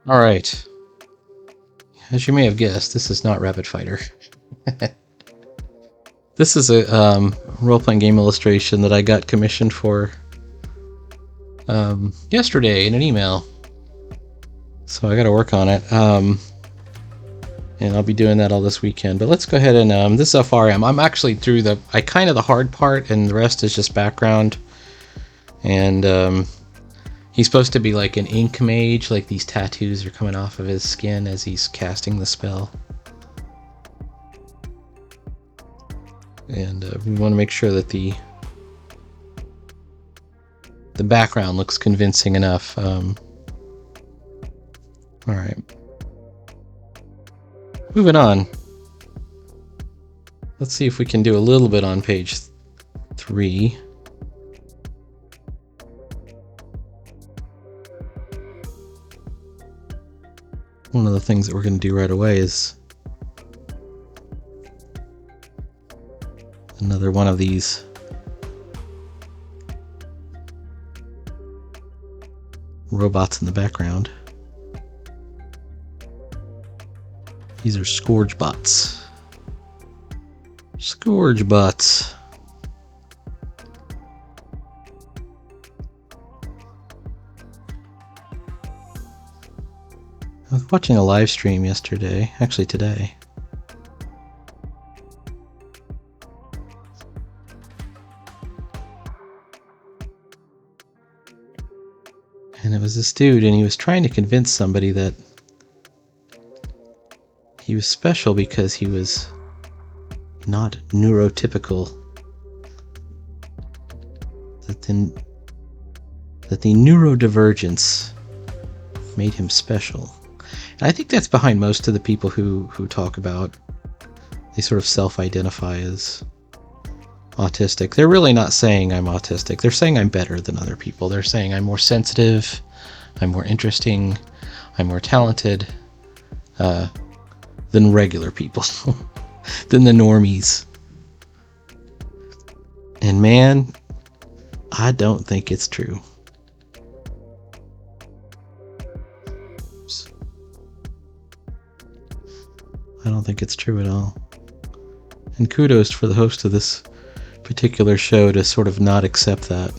All right. As you may have guessed, this is not Rapid Fighter. This is a role-playing game illustration that I got commissioned for yesterday in an email. So I got to work on it. And I'll be doing that all this weekend. But let's go ahead and this is how far I am. I'm actually through the hard part, and the rest is just background. And he's supposed to be like an ink mage, like these tattoos are coming off of his skin as he's casting the spell. And we want to make sure that the background looks convincing enough. All right. Moving on. Let's see if we can do a little bit on page 3. One of the things that we're going to do right away is another one of these robots in the background. These are Scourge bots. Scourge bots. I was watching a live stream yesterday, actually today. And it was this dude, and he was trying to convince somebody that he was special because he was not neurotypical. That the neurodivergence made him special. And I think that's behind most of the people who talk about, they sort of self-identify as autistic. They're really not saying I'm autistic. They're saying I'm better than other people. They're saying I'm more sensitive, I'm more interesting, I'm more talented than regular people, than the normies. And man, I don't think it's true. I don't think it's true at all. And kudos for the host of this particular show to sort of not accept that.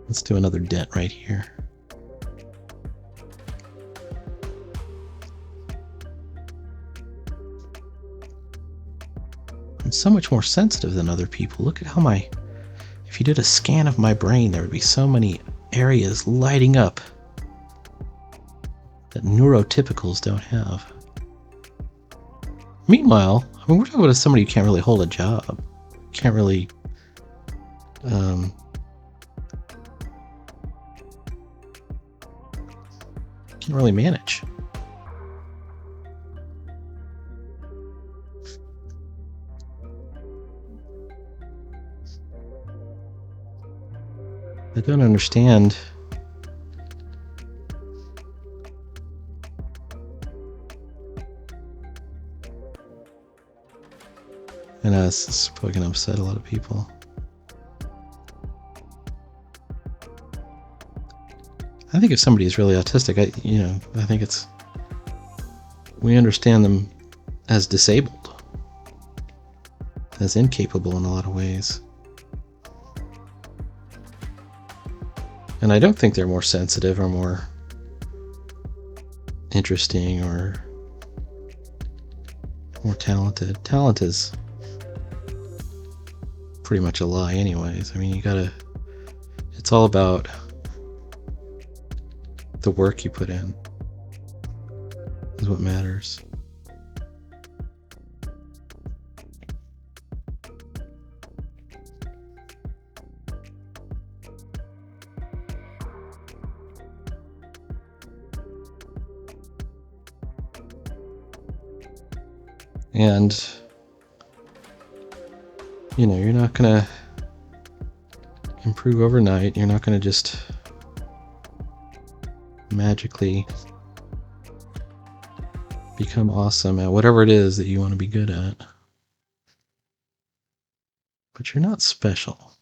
Let's do another dent right here. I'm so much more sensitive than other people. Look at how if you did a scan of my brain, there would be so many areas lighting up that neurotypicals don't have. Meanwhile, I mean, we're talking about somebody who can't really hold a job, can't really manage. I don't understand. And it's probably going to upset a lot of people. I think if somebody is really autistic, I think we understand them as disabled, as incapable in a lot of ways. And I don't think they're more sensitive or more interesting or more talented. Talent is pretty much a lie anyways. I mean, it's all about the work you put in is what matters. And you're not gonna improve overnight. You're not gonna just magically become awesome at whatever it is that you want to be good at. But you're not special.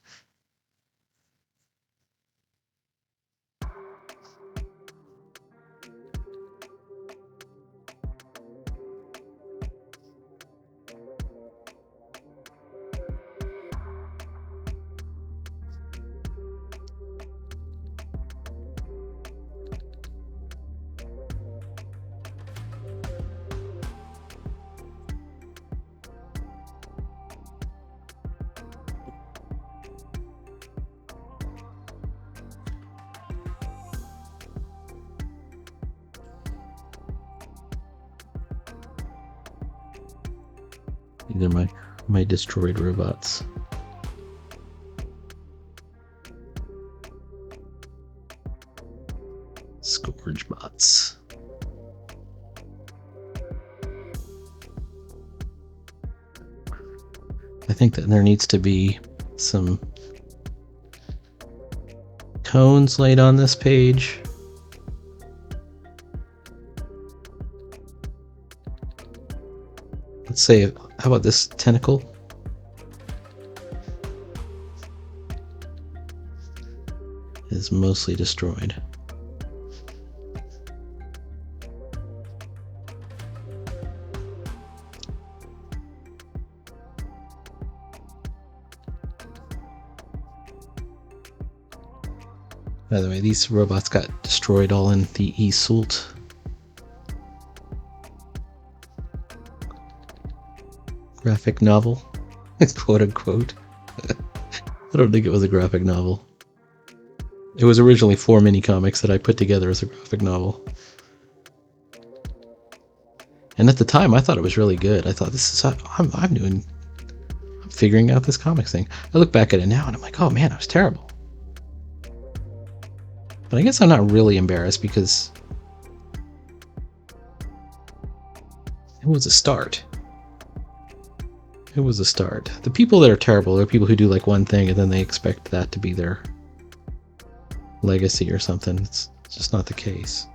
These are my destroyed robots. Scourge bots. I think that there needs to be some tones laid on this page. Let's say, how about this tentacle? Is mostly destroyed. By the way, these robots got destroyed all in the Isult. Graphic novel, quote unquote. I don't think it was a graphic novel. It was originally 4 mini comics that I put together as a graphic novel. And at the time, I thought it was really good. I thought, this is I'm figuring out this comics thing. I look back at it now and I'm like, oh man, I was terrible. But I guess I'm not really embarrassed because it was a start. It was a start. The people that are terrible are people who do like one thing and then they expect that to be their legacy or something. It's just not the case.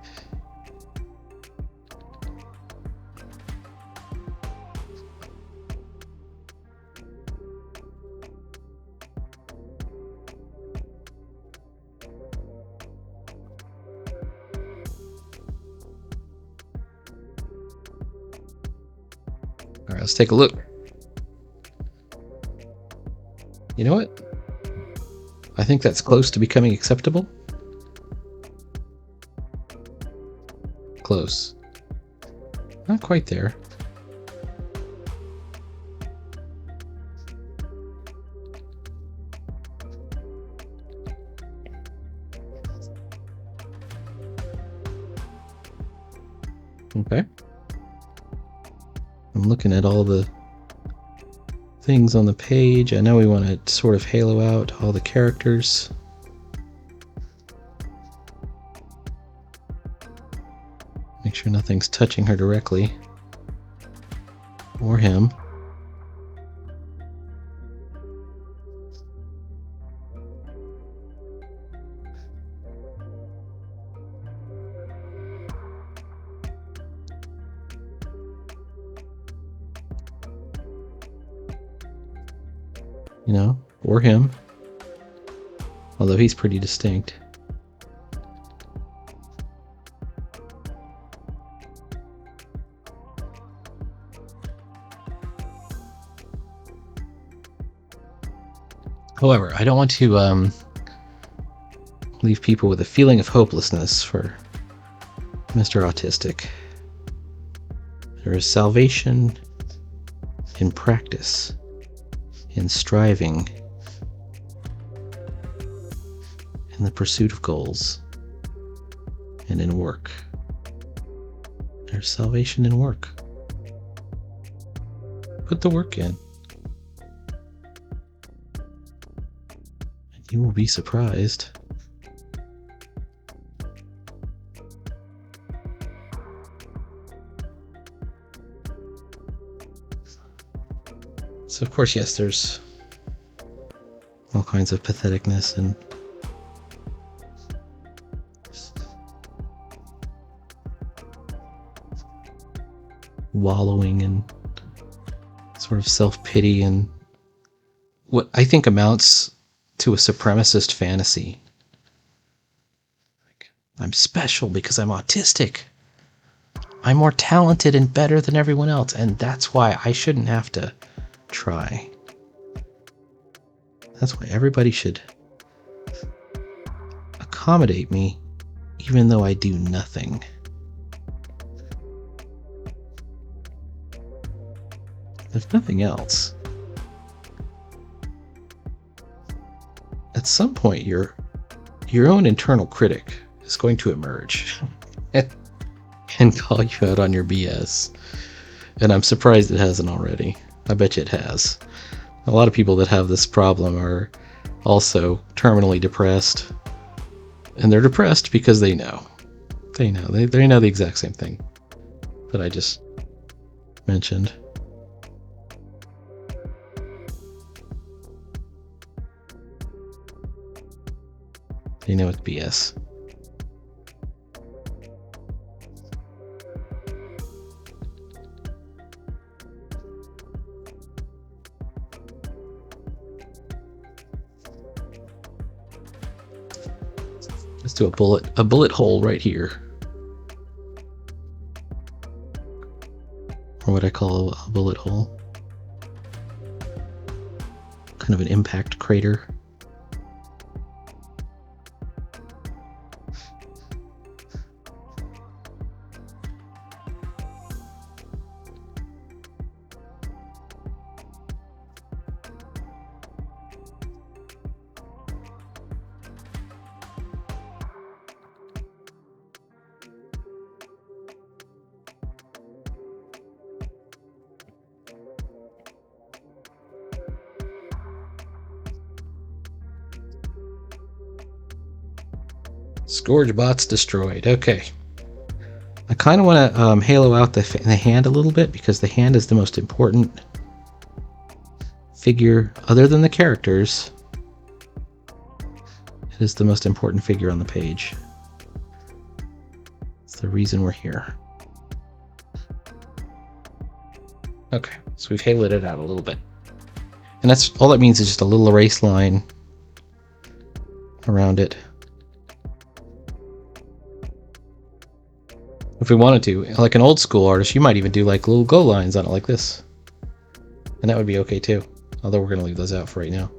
All right, let's take a look. You know what? I think that's close to becoming acceptable. Close. Not quite there. Okay. I'm looking at all the things on the page. I know we want to sort of halo out all the characters. Make sure nothing's touching her directly. Or him. You know, or him. Although he's pretty distinct. However, I don't want to leave people with a feeling of hopelessness for Mr. Autistic. There is salvation in practice, in striving, in the pursuit of goals, and in work. There's salvation in work. Put the work in. You will be surprised. So of course, yes, there's all kinds of patheticness and wallowing and sort of self-pity and what I think amounts to a supremacist fantasy. Like, I'm special because I'm autistic. I'm more talented and better than everyone else, and that's why I shouldn't have to try. That's why everybody should accommodate me, even though I do nothing. If nothing else, at some point your own internal critic is going to emerge and call you out on your BS. And I'm surprised it hasn't already. I bet you it has. A lot of people that have this problem are also terminally depressed. And they're depressed because they know. They know. They know the exact same thing that I just mentioned. They know it's BS. Let's do a bullet hole right here. Or what I call a bullet hole. Kind of an impact crater. Scourge bots destroyed. Okay. I kind of want to halo out the hand a little bit, because the hand is the most important figure, other than the characters. It is the most important figure on the page. It's the reason we're here. Okay, so we've haloed it out a little bit. And that's all that means, is just a little erase line around it. If we wanted to, like an old school artist, you might even do like little glow lines on it like this. And that would be okay too. Although we're going to leave those out for right now.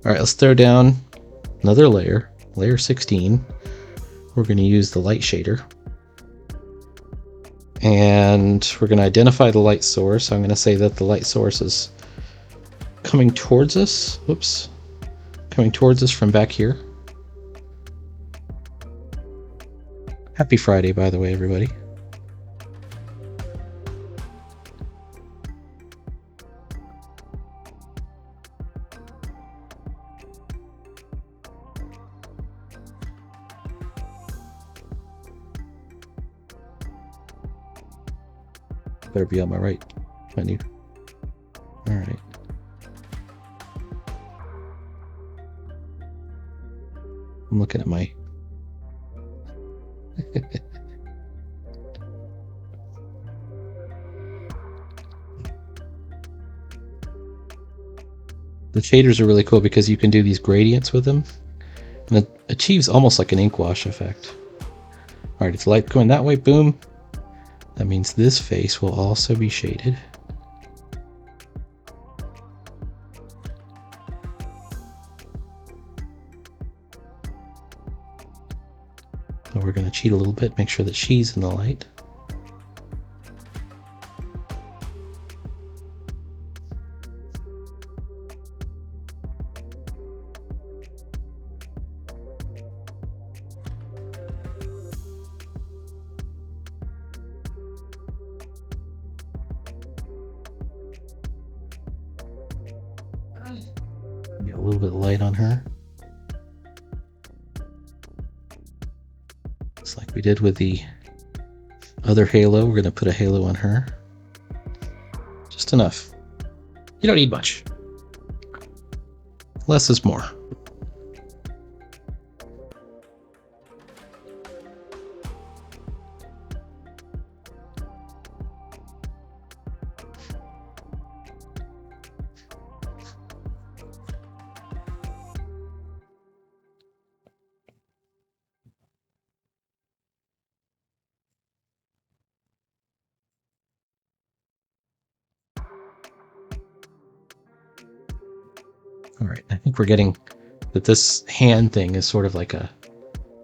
Alright, let's throw down another layer. Layer 16. We're going to use the light shader. And we're going to identify the light source. I'm going to say that the light source is coming towards us. Whoops. Coming towards us from back here. Happy Friday, by the way, everybody. Better be on my right menu. All right. I'm looking at my the shaders are really cool because you can do these gradients with them, and it achieves almost like an ink wash effect. All right, it's light going that way. Boom. That means this face will also be shaded. So we're going to cheat a little bit, make sure that she's in the light. Get a little bit of light on her. Just like we did with the other halo, we're going to put a halo on her. Just enough. You don't need much. Less is more. All right, I think we're getting that this hand thing is sort of like a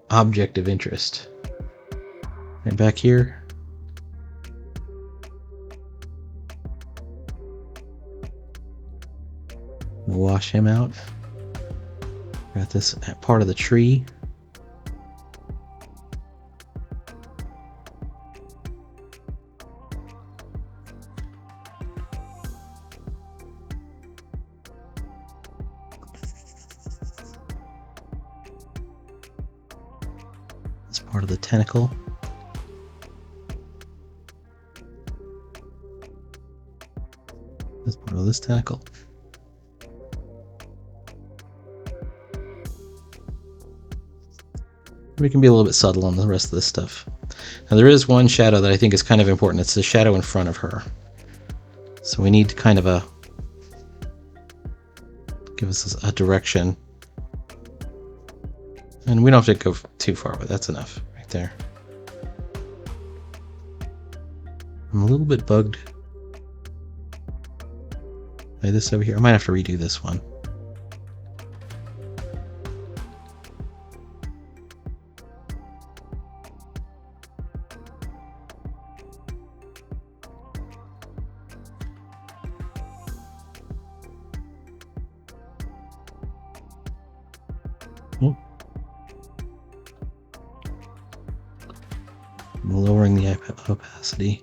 object of interest. And back here, we'll wash him out. Got this part of the tree. part of the tentacle. That's part of this tentacle. We can be a little bit subtle on the rest of this stuff. Now there is one shadow that I think is kind of important. It's the shadow in front of her. So we need to kind of give us a direction. And we don't have to go too far, but that's enough right there. I'm a little bit bugged by this over here. I might have to redo this one. I'm lowering the opacity.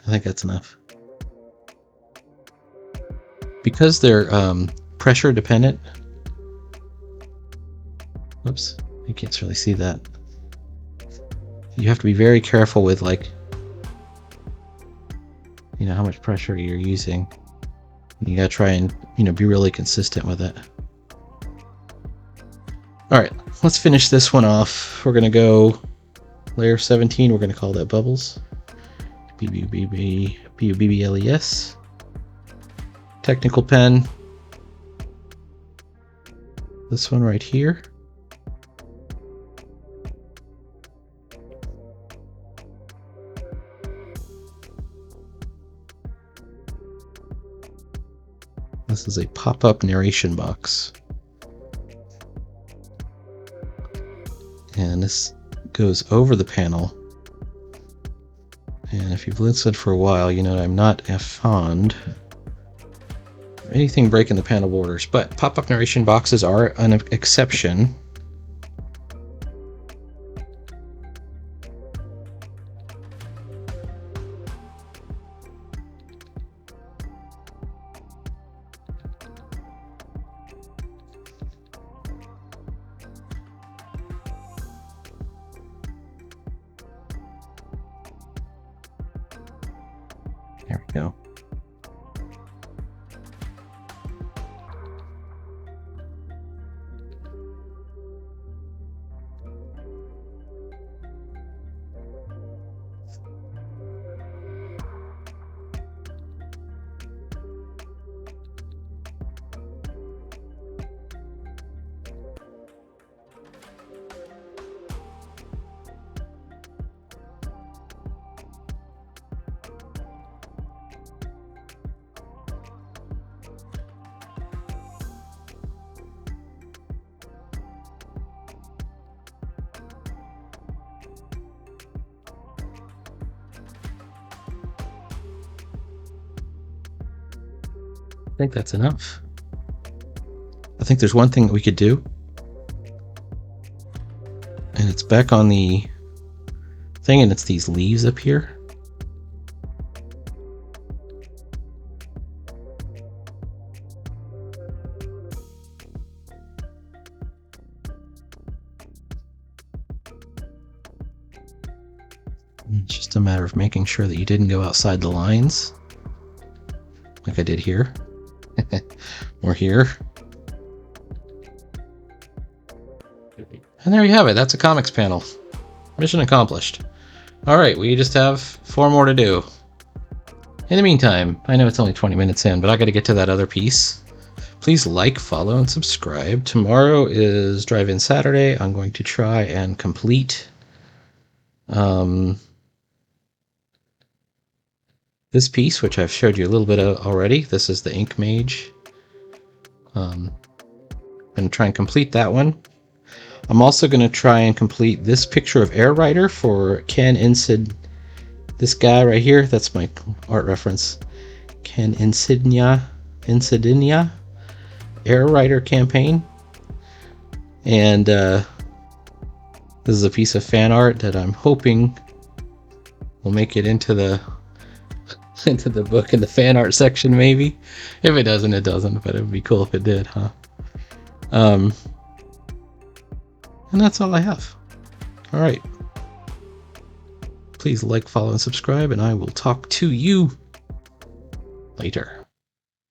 I think that's enough. Because they're pressure dependent. Whoops, you can't really see that. You have to be very careful with, like, you know, how much pressure you're using. You gotta try and, you know, be really consistent with it. Alright, let's finish this one off. We're gonna go layer 17, we're gonna call that bubbles. BUBBLES. Technical pen. This one right here. This is a pop-up narration box. And this goes over the panel. And if you've listened for a while, you know I'm not fond of anything breaking the panel borders, but pop-up narration boxes are an exception. There we go. I think that's enough. I think there's one thing that we could do, and it's back on the thing, and it's these leaves up here. It's just a matter of making sure that you didn't go outside the lines, like I did here. Or here. And there you have it. That's a comics panel. Mission accomplished. Alright, we just have 4 more to do. In the meantime, I know it's only 20 minutes in, but I gotta get to that other piece. Please like, follow, and subscribe. Tomorrow is Drive-In Saturday. I'm going to try and complete this piece, which I've showed you a little bit of already. This is the Ink Mage. I'm going to try and complete that one. I'm also going to try and complete this picture of Air Rider for Ken Insid. This guy right here, that's my art reference. Ken Insidinia Air Rider campaign. And this is a piece of fan art that I'm hoping will make it into the book in the fan art section, maybe. If it doesn't, it doesn't, but it would be cool if it did, huh? And that's all I have. All right. Please like, follow, and subscribe, and I will talk to you later.